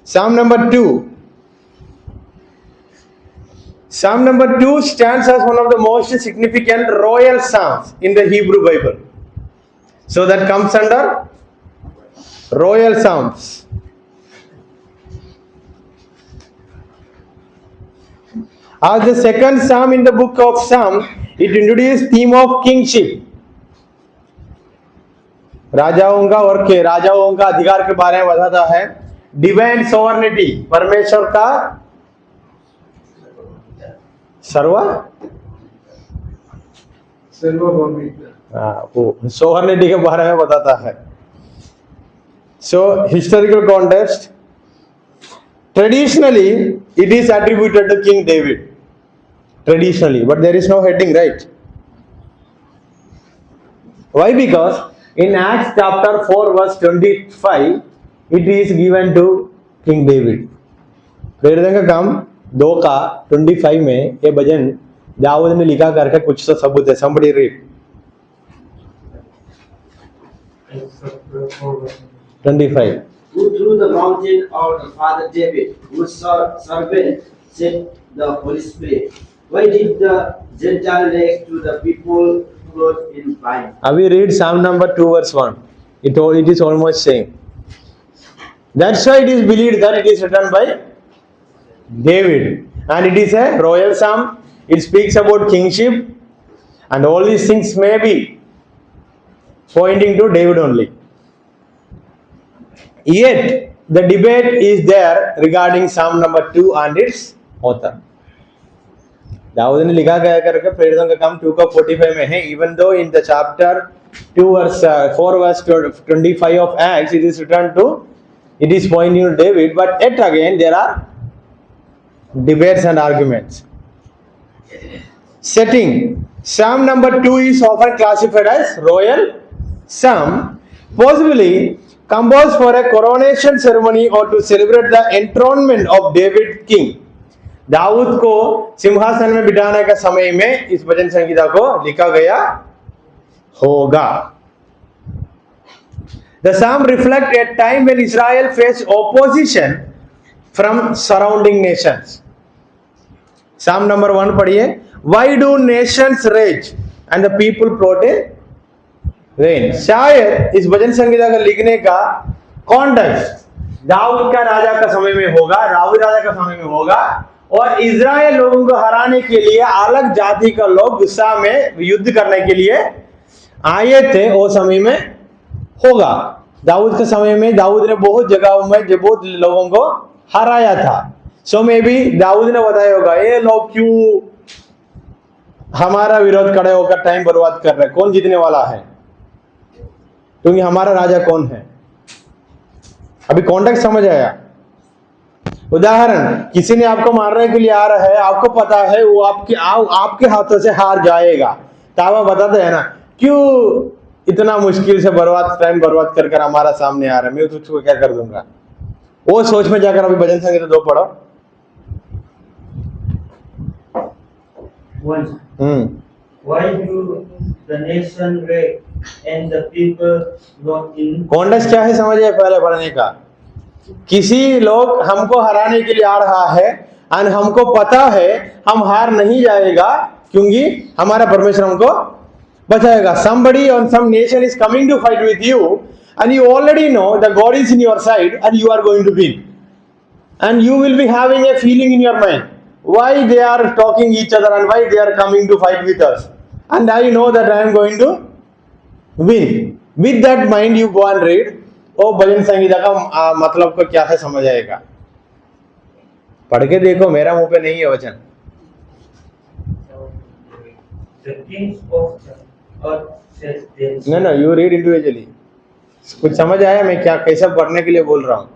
Psalm number 2. Psalm number 2 stands as one of the most significant royal psalms in the Hebrew Bible. So that comes under royal psalms. As the second psalm in the book of Psalm, it introduces theme of kingship. राजाओं का और के राजाओं का अधिकार के बारे में बताता है. डिवाइन सोवर्निटी, परमेश्वर का सोवर्निटी के बारे में बताता है. सो historical context, traditionally it is attributed to King David, traditionally, but there is no heading, right? Why? Because in Acts chapter 4 verse 25 it is given to King David. प्रेरितों का काम 2 का 25 में ये भजन दाऊद ने लिखा करके कुछ तो सबूत है. Somebody read 25. Who threw the mountain of the father David, whose servant said the Holy Spirit? Why did the Gentile next to the people clothed in fire? We read Psalm number 2 verse 1. It is almost same. That's why it is believed that it is written by David, and it is a royal psalm. It speaks about kingship, and all these things may be pointing to David only. Yet the debate is there regarding Psalm number 2 and its author. Dawood ने लिखा गया करके प्रेरितों का काम 2 का 45 में है. Even though in the chapter 2 verse 4 verse 25 of Acts it is written to, it is pointing to David, but yet again there are debates and arguments. Setting: Psalm number 2 is often classified as royal psalm, possibly composed for a coronation ceremony or to celebrate the enthronement of David king. Dawood को सिंहासन में बिठाने का समय में इस भजन संहिता को लिखा गया होगा. The psalm reflects a time when Israel faced opposition from surrounding nations. Psalm number 1 पढ़िए. Why do nations rage and the people plot a vain? शायद इस भजन संहिता का लिखने का कॉन्टेक्स्ट दाऊद का राजा का समय में होगा, दाऊद राजा का समय में होगा, और इजराइल लोगों को हराने के लिए अलग जाति का लोग गुस्सा में युद्ध करने के लिए आए थे. वो समय में होगा. दाऊद के समय में दाऊद ने बहुत जगहों में जो बहुत लोगों को हराया था. सो मे बी दाऊद ने बताया होगा ये लोग क्यों हमारा विरोध खड़े होकर टाइम बर्बाद कर रहे हैं, कौन जीतने वाला है, क्योंकि हमारा राजा कौन है. अभी कॉन्टेक्स्ट समझ आया. उदाहरण, किसी ने आपको मारने के लिए आ रहा है, आपको पता है वो आपके हाथों से हार जाएगा, तो आप बताते हैं ना क्यों इतना मुश्किल से टाइम बर्बाद कर हमारा सामने आ रहा है, मैं तुझको क्या कर दूंगा. वो सोच में जाकर अभी भजन संहिता 2 पढ़ो. Why do the nation rage and the people not in? Context क्या है समझिए पहले पढ़ने का. किसी लोग हमको हराने के लिए आ रहा है और हमको पता है हम हार नहीं जाएगा क्योंकि हमारा परमेश्वर हमको बचाएगा. Somebody on some nation is coming to fight with you and you already know that God is in your side and you are going to win, and you will be having a feeling in your mind why they are talking each other and why they are coming to fight with us, and I know that I am going to win. With that mind you go and read. ओ भजन संहिता का मतलब को क्या है समझ आएगा. पढ़ के देखो, मेरा मुंह पे नहीं है वचन. No, you read individually. कुछ समझ आया मैं क्या कैसा पढ़ने के लिए बोल रहा हूँ?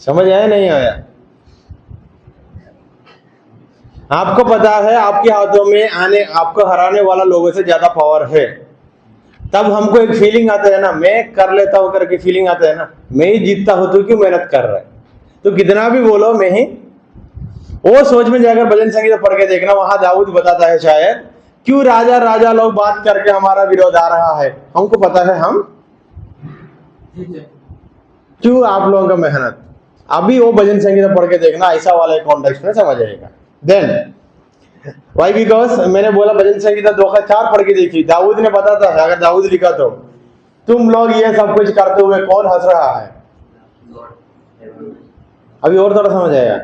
समझ आया नहीं आया? आपको पता है आपके हाथों में आपको हराने वाला लोगों से ज्यादा पावर है, तब हमको एक फीलिंग आता है ना, मैं कर लेता हूं करके फीलिंग आता है ना, मैं ही जीतता हूं, तो क्यों मेहनत कर रहा है. तो कितना भी बोलो मैं ही, वो सोच में जाकर भजन संहिता पढ़ के देखना. वहां दाऊद बताता है शायद क्यों राजा लोग बात करके हमारा विरोध आ रहा है, हमको पता है हम क्यों आप लोगों का मेहनत? अभी वो भजन संगीता पढ़ के देखना, ऐसा वाला कॉन्टेक्स्ट में समझ आएगा। देन वाई, बिकॉज मैंने बोला भजन संगीता 2 का 4 पढ़ के देखी, दाऊद ने बताता है, अगर दाऊद लिखा तो तुम लोग ये सब कुछ करते हुए कौन हंस रहा है? अभी और थोड़ा समझ आएगा।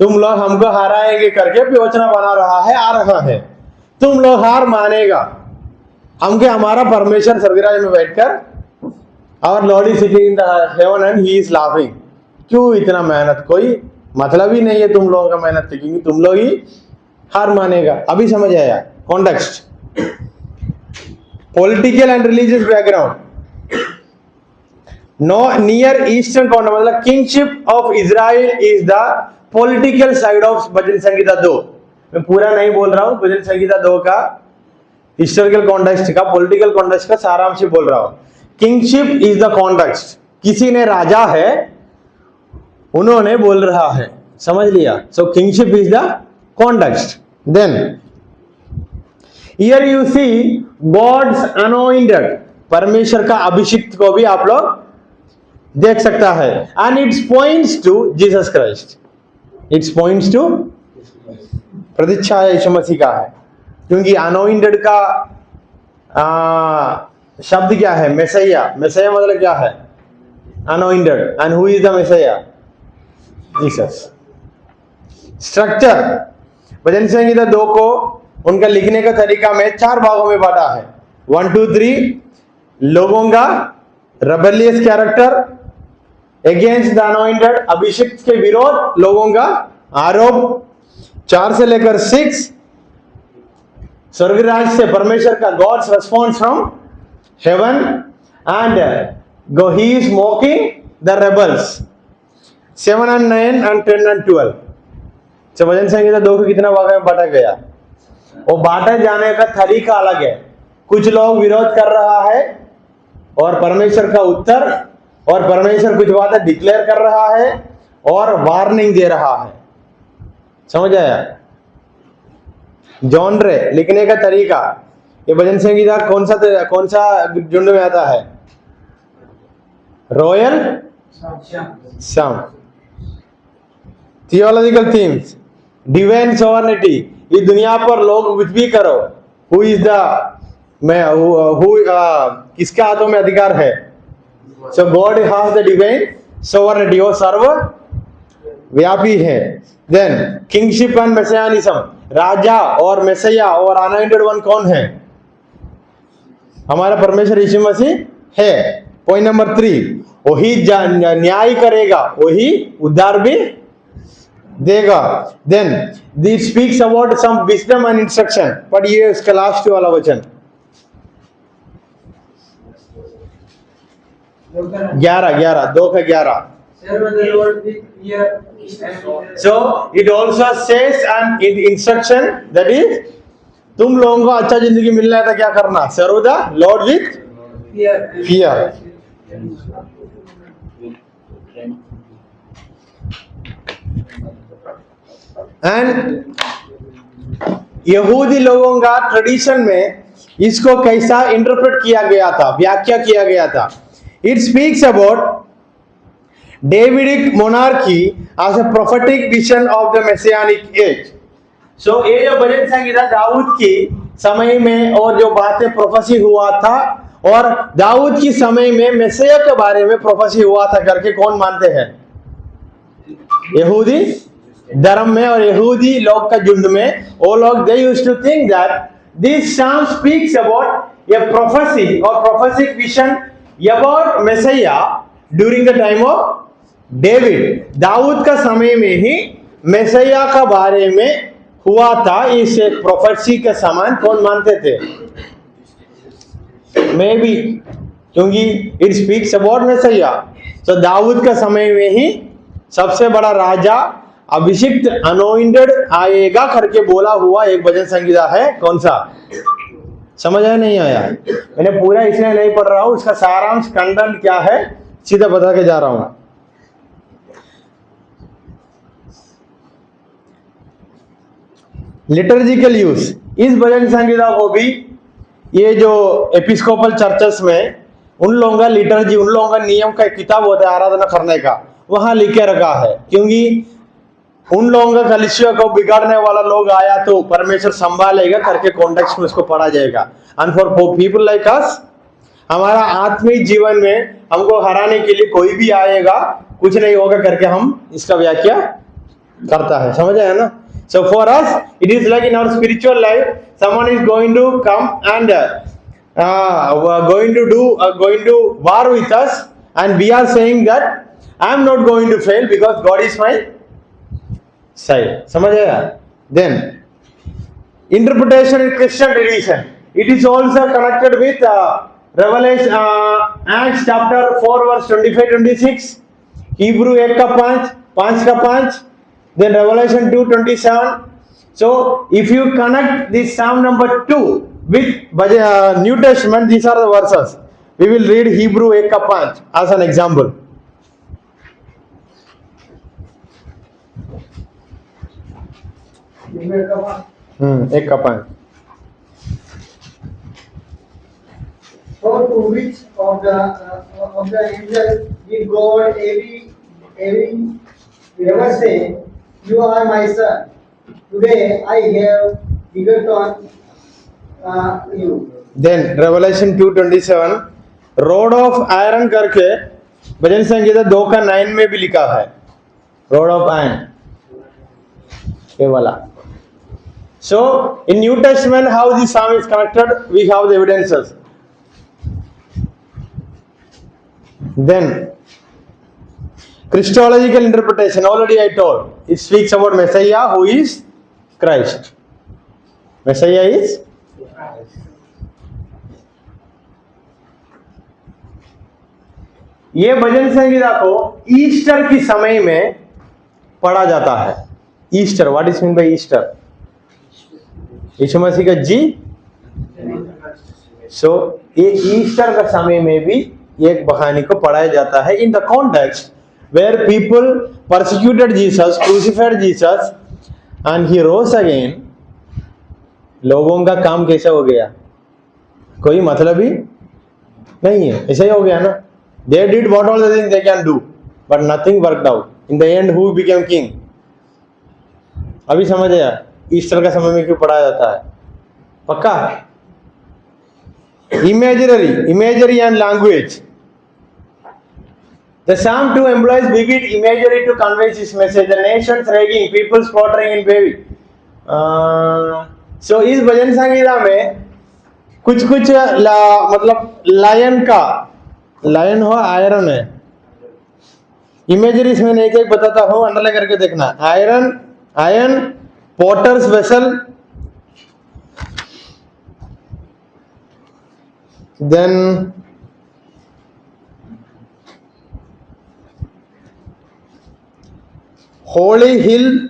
तुम लोग हमको हराएंगे करके योजना बना रहा है, आ रहा है, तुम लोग हार मानेगा हमके हमारा परमेश्वर स्वर्गराज में बैठकर, और Lord is sitting in the heaven and he is laughing. क्यों इतना मेहनत? कोई मतलब ही नहीं है तुम लोगों का मेहनत, क्योंकि तुम लोग ही हार मानेगा। अभी समझ आया context. Political and religious background, no near eastern context, मतलब kingship of Israel is the political side of भजन संगीता 2। मैं पूरा नहीं बोल रहा हूं, भजन संगीता 2 का हिस्टोरिकल कॉन्टेक्स्ट का, पॉलिटिकल कॉन्टेक्स्ट का सारांश बोल रहा हूं। किंगशिप इज द कॉन्टेक्स्ट, किसी ने राजा है, उन्होंने बोल रहा है, समझ लिया? So kingship is the context. Then here you see God's anointed, परमेश्वर का अभिषिक्त को भी आप लोग देख सकता है, and it's points to Jesus Christ, it's points to प्रतिच्छाया यीशु मसीह का है, क्योंकि अनॉइंटेड का शब्द क्या है? मैसिया। मैसिया मतलब क्या है? Anointed. And who is the Messiah? Jesus. Structure, भजन संगीता 2 को उनका लिखने का तरीका में 4 भागों में बांटा है। 1, 2, 3 लोगों का rebellious character, against the anointed, अभिषिक्त के विरोध लोगों का आरोप, 4 से लेकर 6 स्वर्गराज से परमेश्वर का God's response from heaven, and go he is mocking the rebels, 7 and 9 and 10 and 12। तो भजन संगीता 2 को कितना भाग में बांटा गया? वो बांटे जाने का तरीका अलग है। कुछ लोग विरोध कर रहा है और परमेश्वर का उत्तर, और परमेश्वर कुछ बातें डिक्लेयर कर रहा है और वार्निंग दे रहा है, समझ आया? जॉनरे, लिखने का तरीका, ये भजन संगीता कौन सा झुंड में आता है? Royal sound. Theological themes, divine sovereignty, ये दुनिया पर लोग कुछ भी करो, हु इज द किसके हाथों में अधिकार है? So God has the divine sovereignty, वो सर्व व्यापी है। देन किंगशिप एंड मेसियानिज्म, राजा और मेसिया और अनॉइंटेड वन कौन है? हमारा परमेश्वर यीशु मसीह है। पॉइंट नंबर 3, वही न्याय करेगा, वही उद्धार भी देगा। Then this speaks about some wisdom and instruction, पढ़िए इसका लास्ट वाला वचन 11 2 का 11। So it also says an instruction, that is तुम लोगों को अच्छा जिंदगी मिलना है तो क्या करना? Serve the Lord with fear. And यहूदी लोगों का ट्रेडिशन में इसको कैसा इंटरप्रेट किया गया था, व्याख्या किया गया था? It speaks about Davidic monarchy as a prophetic vision of the messianic age। So ये जो भजन संगीता दाऊद की समय में और जो बातें प्रोफेसी हुआ था, और दाऊद की समय में मैसिया के बारे में प्रोफेसी हुआ था करके कौन मानते हैं? यहूदी धर्म में और यहूदी लोग का झुंड में, वो लोग they used to think that this psalm speaks about a prophecy or prophetic vision about Messiah during the time of David. दाऊद का समय में ही मैसिया का बारे में हुआ था, इस एक प्रोफेसी के समान कौन मानते थे? मे बी, क्योंकि इट स्पीक्स अबाउट मैसिया। तो दाऊद का समय में ही सबसे बड़ा राजा अभिषिक्त अनॉइंटेड आएगा करके बोला हुआ एक भजन संगीता है। कौन सा? समझ आया नहीं आया? मैंने पूरा इसलिए नहीं पढ़ रहा हूं, उसका सारांश कंटेंट क्या है सीधा बता के जा रहा हूं। लिटर्जिकल यूज, इस भजन संगीता को भी ये जो एपिस्कोपल चर्चेस में उन लोगों का लिटर्जी, उन लोगों का नियम का एक किताब होता है आराधना करने का, वहां लिख के रखा है, क्योंकि उन लोगों का कलिसिया को बिगाड़ने वाला लोग आया तो परमेश्वर संभालेगा करके कॉन्टेक्स्ट में उसको पढ़ा जाएगा। And for people like us, हमारा आत्मिक जीवन में हमको हराने के लिए कोई भी आएगा कुछ नहीं होगा करके हम इसका व्याख्या करता है, समझ आया ना? So for us it is like in our spiritual life someone is going to come and going to war with us, and we are saying that I am not going to fail because God is my side, समझ आया? Then interpretation in Christian tradition, it is also connected with Revelation, Acts chapter 4 verse 25-26, Hebrew 1 का 5 का 5, then Revelation 2:27. So if you connect this Psalm number 2 with New Testament, these are the verses. We will read Hebrew 1 का 5 as an example. एक का 5. For to which of the angels did God ever say, "You are my son; today I have begotten you"? Then Revelation 2:27, rod of iron करके भजन संगीता 2 का 9 में भी लिखा है, rod of iron, ये वाला. So in New Testament, how this psalm is connected, we have the evidences. Then Christological interpretation, already I told, it speaks about Messiah who is Christ. Messiah is ये भजन संगीता को Easter की समय में पढ़ा जाता है. Easter, what is mean by Easter? यीशु मसीह का जी. सो ये ईस्टर का समय में भी एक कहानी को पढ़ाया जाता है in the context where people persecuted Jesus, crucified Jesus and he rose again. लोगों का काम कैसे हो गया, कोई मतलब ही नहीं है, ऐसा ही हो गया ना. They did what all the things they can do, but nothing worked out. In the end, who became king? अभी समझ आया ईस्टर का समय में क्यों पढ़ाया जाता है? पक्का? Imagery and language. The Psalm 2 employs vivid imagery to convey its message. The nations raging, people slaughtering in baby. So इस भजन संगीता में कुछ मतलब लायन हो, आयरन है. इमेजरी इसमें एक एक बताता हूं, अंडरलाइन करके देखना. Iron, potter's vessel, then holy hill.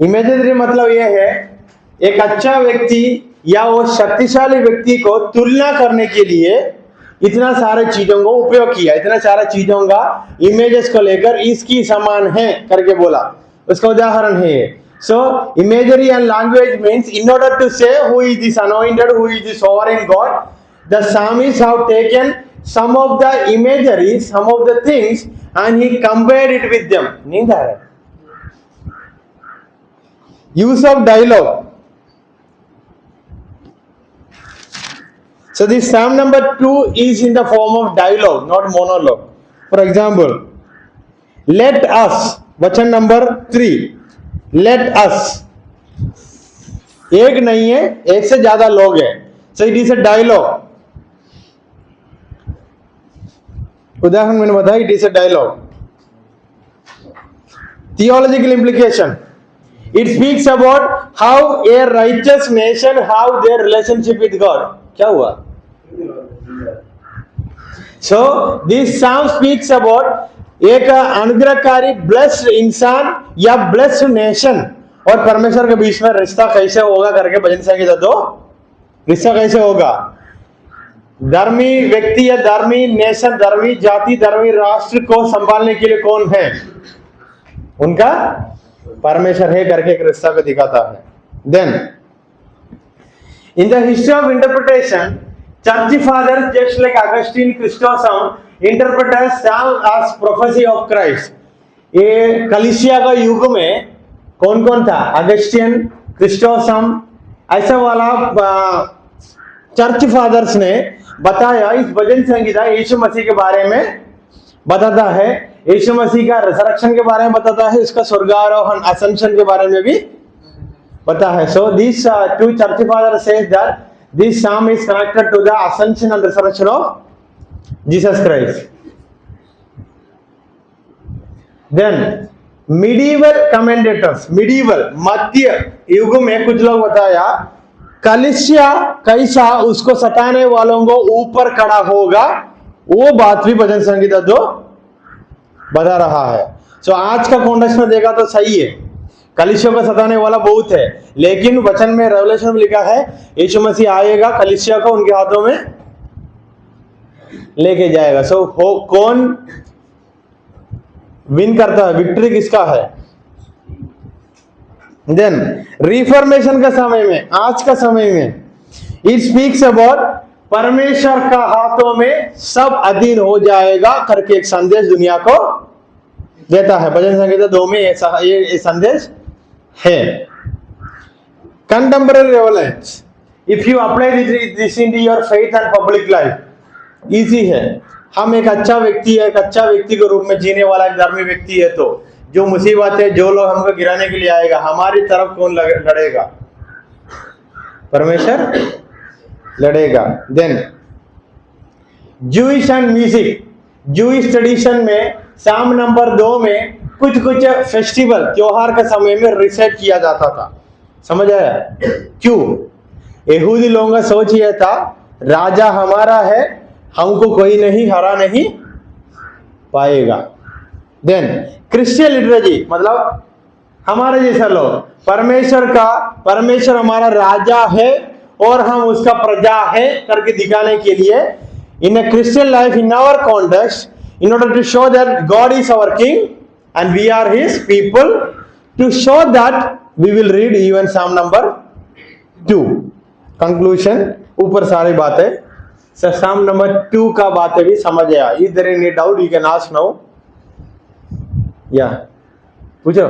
Imagery मतलब यह है एक अच्छा व्यक्ति या वो शक्तिशाली व्यक्ति को तुलना करने के लिए इतना सारे चीजों को उपयोग किया, इतना सारा चीजों का इमेजेस को लेकर इसकी समान है करके बोला. उसका उदाहरण है ये. So imagery and language means in order to say who is this anointed, who is this sovereign God, the psalmist have taken some of the imagery, some of the things, and he compared it with them. नहीं था है. use of dialogue. So this psalm number 2 is in the form of dialogue, not monologue. For example, let us, वचन number 3, let us. एक नहीं है, एक से ज्यादा लोग हैं. So it is a dialogue. उदाहरण मैंने बताया, it is a dialogue. Theological implication. It speaks about how a righteous nation have their relationship with God. क्या हुआ? So this psalm speaks about एक अनुग्रहकारी ब्लेस्ड इंसान या ब्लेस्ड नेशन और परमेश्वर के बीच में रिश्ता कैसे होगा करके भजन संगीता 2. रिश्ता कैसे होगा? धर्मी व्यक्ति या धर्मी नेशन, धर्मी जाति, धर्मी राष्ट्र को संभालने के लिए कौन है? उनका परमेश्वर है करके एक रिश्ता को दिखाता है. Then in the history of interpretation, church fathers just like Augustine, Chrysostom interpret Psalm as prophecy of Christ. ये कलीसिया का युग में कौन कौन था? अगस्टिन, क्रिस्टोसम, ऐसा वाला चर्च फादर्स ने बताया इस भजन संगीता यीशु मसीह के बारे में बताता है, यीशु मसीह का रिजरेक्शन के बारे में बताता है, इसका स्वर्गारोहण असेंशन के बारे में भी पता है. So these two church fathers says that this psalm is connected to the ascension and resurrection of Jesus Christ. Then medieval commentators, medieval मध्य युग में कुछ लोग बताया कलीसिया कैसा उसको सताने वालों को ऊपर खड़ा होगा, वो बात भी भजन संगीता जो बता रहा है. So आज का कॉन्टेक्स्ट में देखा तो सही है, कलीसिया को सताने वाला बहुत है, लेकिन वचन में रेवलेशन में लिखा है यीशु मसीह आएगा, कलीसिया को उनके हाथों में लेके जाएगा. सो कौन विन करता है, विक्ट्री किसका है? देन रिफॉर्मेशन का समय में, आज का समय में इट स्पीक्स अबाउट परमेश्वर का हाथों में सब अधीन हो जाएगा करके एक संदेश दुनिया को देता है. भजन संगीता 2 में ये संदेश है. Contemporary relevance, if you apply this in your faith and public life, easy है. हम एक अच्छा व्यक्ति है, एक अच्छा व्यक्ति के रूप में जीने वाला एक धर्मी व्यक्ति है, तो जो मुसीबत है, जो लोग हमको गिराने के लिए आएगा, हमारी तरफ कौन लड़ेगा? परमेश्वर लड़ेगा. Then Jewish and music, Jewish tradition में साम नंबर 2 में कुछ फेस्टिवल त्योहार के समय में रिसेट किया जाता था. समझ आया क्यों? यहूदी लोगों का सोच यह था राजा हमारा है, हमको कोई नहीं हरा नहीं पाएगा. देन क्रिश्चियन लिटरेचर मतलब हमारे जैसा लोग परमेश्वर हमारा राजा है और हम उसका प्रजा है करके दिखाने के लिए in a Christian life in our context, in order to show that God is our king and we are his people, to show that we will read even Psalm number 2. Conclusion, ऊपर सारी बातें Psalm number 2 का बातें भी समझ आया. Is there any doubt you can ask now? Yeah, पूछो.